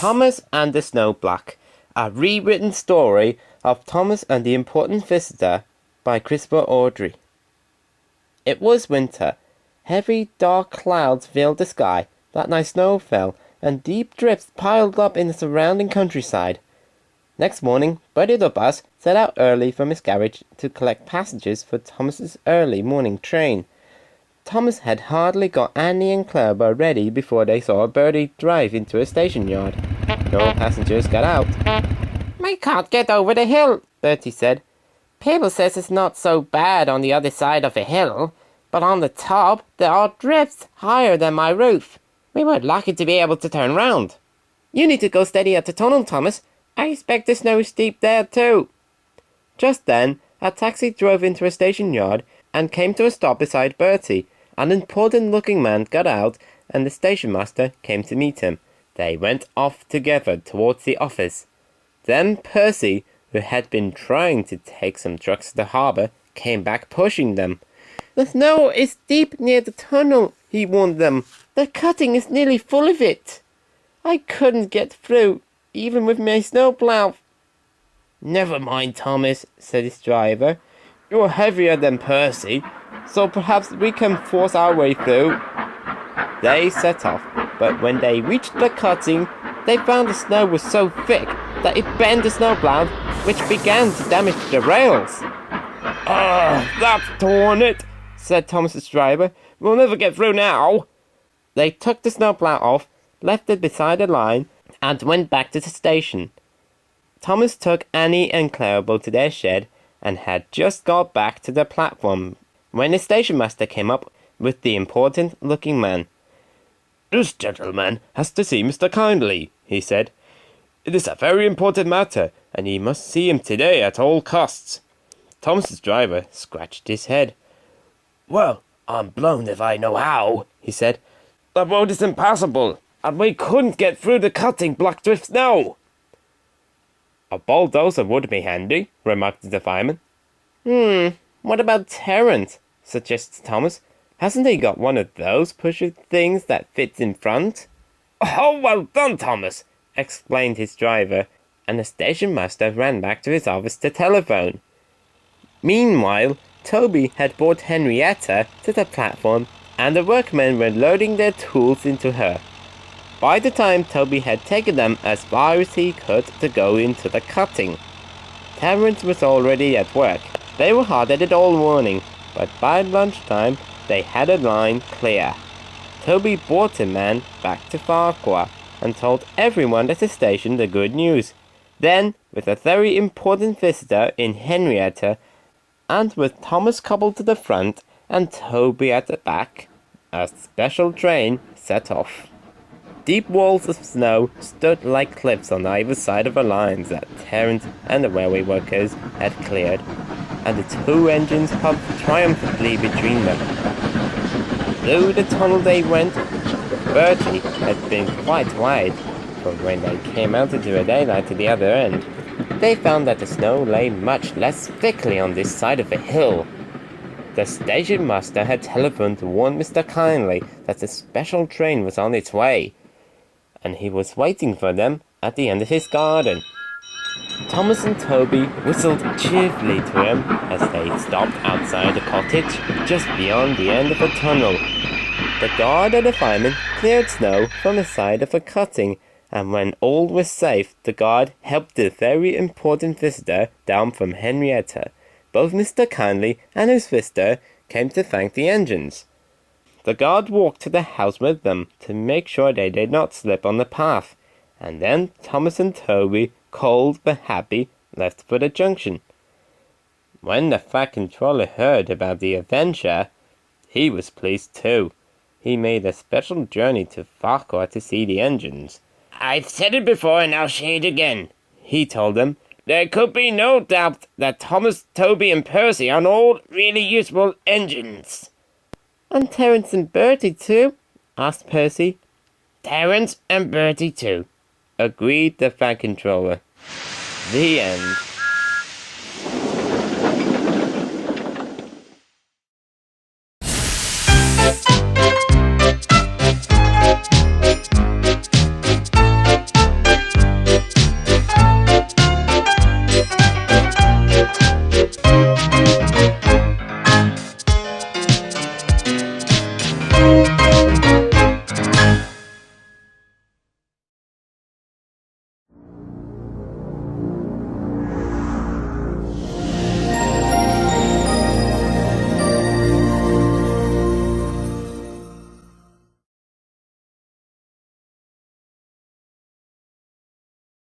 Tomas and the snowplough, a rewritten story of Tomas and the Important Visitor by Christopher Audrey. It was winter. Heavy, dark clouds filled the sky. That night snow fell, and deep drifts piled up in the surrounding countryside. Next morning, Bertie the bus set out early from his garage to collect passengers for Thomas's early morning train. Thomas had hardly got Annie and Clover ready before they saw Bertie drive into a station yard. No passengers got out. "We can't get over the hill," Bertie said. "People says it's not so bad on the other side of the hill, but on the top there are drifts higher than my roof. We were lucky to be able to turn round." "You need to go steady at the tunnel, Thomas. I expect the snow is steep there too." Just then, a taxi drove into a station yard and came to a stop beside Bertie. An important-looking man got out, and the station master came to meet him. They went off together towards the office. Then Percy, who had been trying to take some trucks to the harbour, came back pushing them. "The snow is deep near the tunnel," he warned them. "The cutting is nearly full of it. I couldn't get through, even with my snowplough." "Never mind, Thomas," said his driver. "You're heavier than Percy, so perhaps we can force our way through." They set off, but when they reached the cutting, they found the snow was so thick that it bent the snowplough, which began to damage the rails. That's torn it," said Thomas's driver. "We'll never get through now." They took the snowplough off, left it beside the line, and went back to the station. Thomas took Annie and Clover to their shed and had just got back to the platform when the station master came up with the important-looking man. "This gentleman has to see Mr. Kyndley," he said. "It is a very important matter, and he must see him today at all costs." Thomas's driver scratched his head. "Well, I'm blown if I know how," he said. "The road is impassable, and we couldn't get through the cutting blocked with snow." "A bulldozer would be handy," remarked the fireman. What about Terence?" suggested Thomas. "Hasn't he got one of those pusher things that fits in front?" "Oh, well done, Thomas," explained his driver, and the station master ran back to his office to telephone. Meanwhile, Toby had brought Henrietta to the platform, and the workmen were loading their tools into her. By the time Toby had taken them as far as he could to go into the cutting, Terence was already at work. They were hard at it all morning, but by lunchtime they had a line clear. Toby brought the man back to Farquhar and told everyone at the station the good news. Then, with a very important visitor in Henrietta, and with Thomas coupled to the front and Toby at the back, a special train set off. Deep walls of snow stood like cliffs on either side of the lines that Terence and the railway workers had cleared, and the two engines puffed triumphantly between them. Through the tunnel they went. Bertie had been quite wide, but when they came out into the daylight at the other end, they found that the snow lay much less thickly on this side of the hill. The station master had telephoned to warn Mr. Kyndley that a special train was on its way, and he was waiting for them at the end of his garden. Thomas and Toby whistled cheerfully to him as they stopped outside the cottage just beyond the end of the tunnel. The guard and the fireman cleared snow from the side of the cutting, and when all was safe, the guard helped the very important visitor down from Henrietta. Both Mr. Kyndley and his visitor came to thank the engines. The guard walked to the house with them to make sure they did not slip on the path, and then Thomas and Toby, cold but happy, left for the junction. When the Fat Controller heard about the adventure, he was pleased too. He made a special journey to Farquhar to see the engines. "I've said it before and I'll say it again," he told them. "There could be no doubt that Thomas, Toby and Percy are all really useful engines." "And Terence and Bertie too?" asked Percy. "Terence and Bertie too," agreed the Fat Controller. The end.